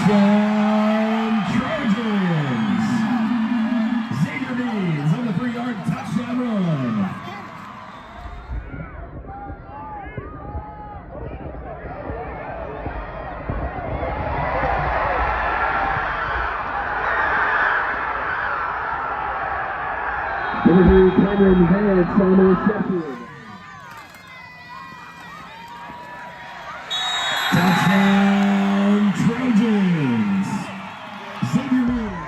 Northwestern Trojans. Xavier Means on the 3-yard touchdown run. Cameron Vance on the reception. Touchdown Trojans. Xavier Means.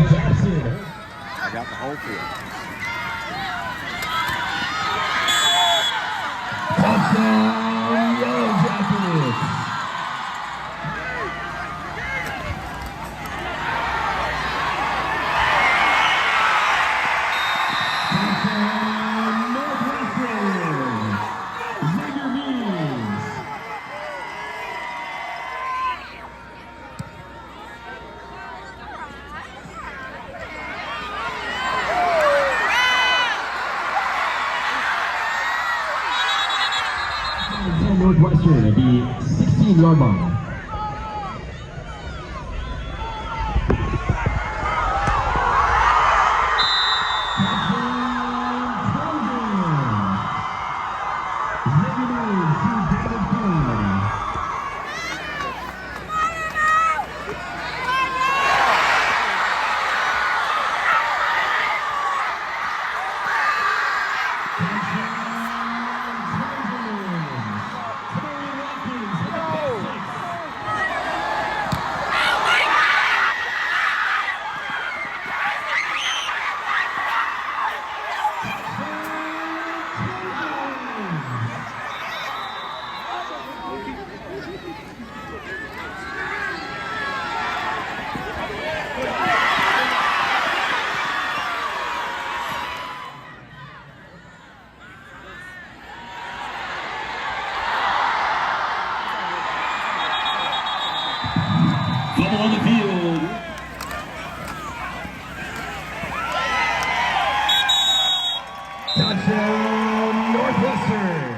Jackson. I got the whole field. Touchdown Yellow Jackets. Touchdown Northwestern. Xavier Means. Northwestern at the 16-yard line. Fumble on the field. Touchdown Northwestern.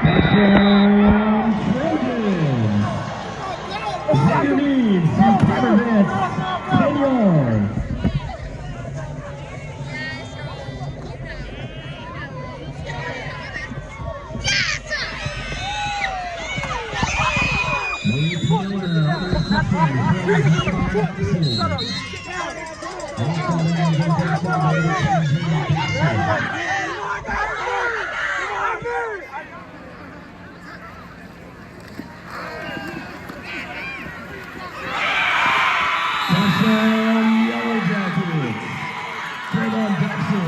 Touchdown Trojans. Xavier Means to Cameron Vance, 10 yards. Touchdown Yellow Jackets. Jackson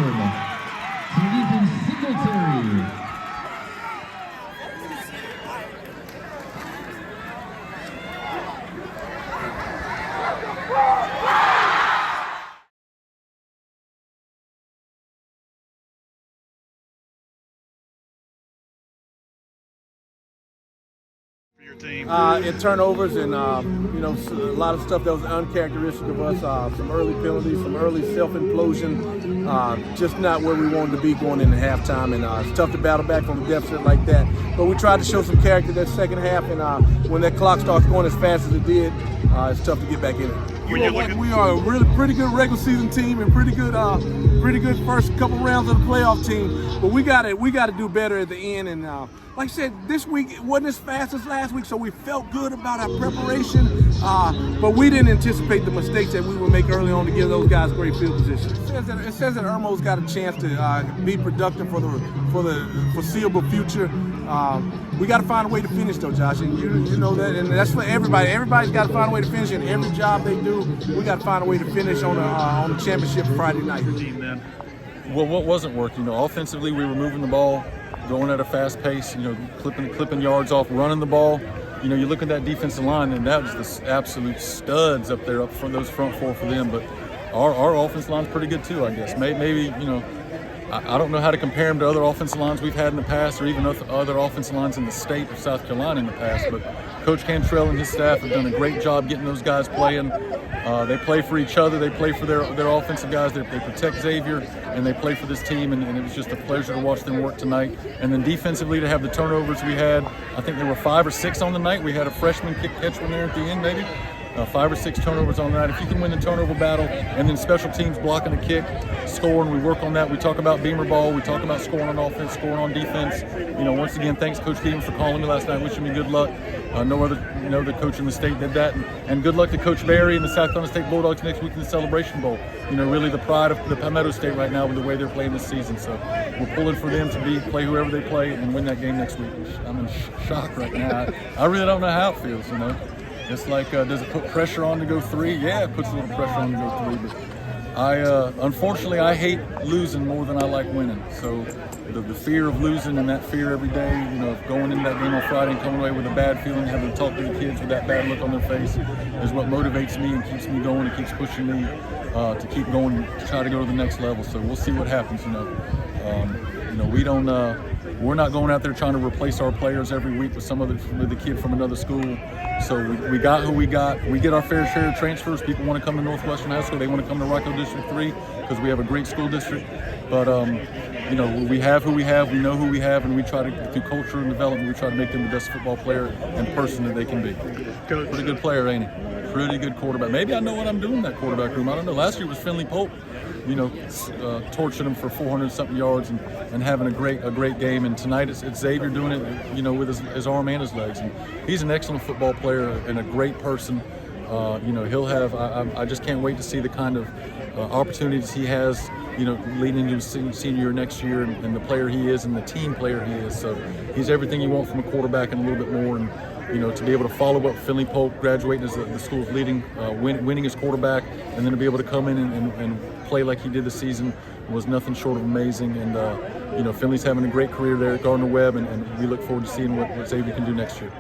to Ethan Singletary. In turnovers and you know, a lot of stuff that was uncharacteristic of us. Some early penalties, some early self-implosion. Just not where we wanted to be going into halftime, and it's tough to battle back from a deficit like that. But we tried to show some character that second half, and when that clock starts going as fast as it did, it's tough to get back in it. We are a really pretty good regular season team and pretty good first couple rounds of the playoff team. But we got to do better at the end. And like I said, this week it wasn't as fast as last week, so we felt good about our preparation. But we didn't anticipate the mistakes that we would make early on to give those guys great field position. It says that Irmo's got a chance to be productive for the foreseeable future. We got to find a way to finish, though, Josh, and you know that, and that's for everybody. Everybody's got to find a way to finish in every job they do. We got to find a way to finish on the championship Friday night. Well, what wasn't working? Offensively, we were moving the ball going at a fast pace, clipping yards off, running the ball. You look at that defensive line, and that was the absolute studs up there, up front, those front four for them. But our offensive line's pretty good too, I guess. Maybe I don't know how to compare them to other offensive lines we've had in the past, or even other offensive lines in the state of South Carolina in the past. But Coach Cantrell and his staff have done a great job getting those guys playing. They play for each other. They play for their offensive guys. They protect Xavier, and they play for this team. And it was just a pleasure to watch them work tonight. And then defensively, to have the turnovers we had, I think there were 5 or 6 on the night. We had a freshman catch one there at the end, maybe. 5 or 6 turnovers on the night. If you can win the turnover battle, and then special teams blocking a kick, scoring, we work on that. We talk about beamer ball. We talk about scoring on offense, scoring on defense. Once again, thanks Coach Stevens for calling me last night, wishing me good luck. No other coach in the state did that, and good luck to Coach Barry and the South Carolina State Bulldogs next week in the Celebration Bowl. Really the pride of the Palmetto State right now with the way they're playing this season. So we're pulling for them to play whoever they play and win that game next week. I'm in shock right now. I really don't know how it feels. It's like, does it put pressure on to go 3? Yeah, it puts a little pressure on to go 3. But unfortunately, I hate losing more than I like winning. So the fear of losing and that fear every day, of going into that game on Friday and coming away with a bad feeling, having to talk to the kids with that bad look on their face, is what motivates me and keeps me going and keeps pushing me to keep going, to try to go to the next level. So we'll see what happens. We're not going out there trying to replace our players every week with with the kid from another school. So we got who we got. We get our fair share of transfers. People want to come to Northwestern High School. They want to come to Rocco District 3 because we have a great school district. But we have who we have. We know who we have, and we try to, through culture and development, we try to make them the best football player and person that they can be. Pretty good player, ain't he? Pretty good quarterback. Maybe I know what I'm doing in that quarterback room. I don't know. Last year was Finley Pope. Torching him for 400-something yards and having a great game. And tonight it's Xavier doing it, with his arm and his legs. And he's an excellent football player and a great person. He'll have. I just can't wait to see the kind of opportunities he has, leading into his senior year next year, and the player he is and the team player he is. So he's everything you want from a quarterback and a little bit more. And to be able to follow up Finley Pope, graduating as the school's leading, winning as quarterback, and then to be able to come in and play like he did this season was nothing short of amazing. And Finley's having a great career there at Gardner-Webb, and we look forward to seeing what Xavier can do next year.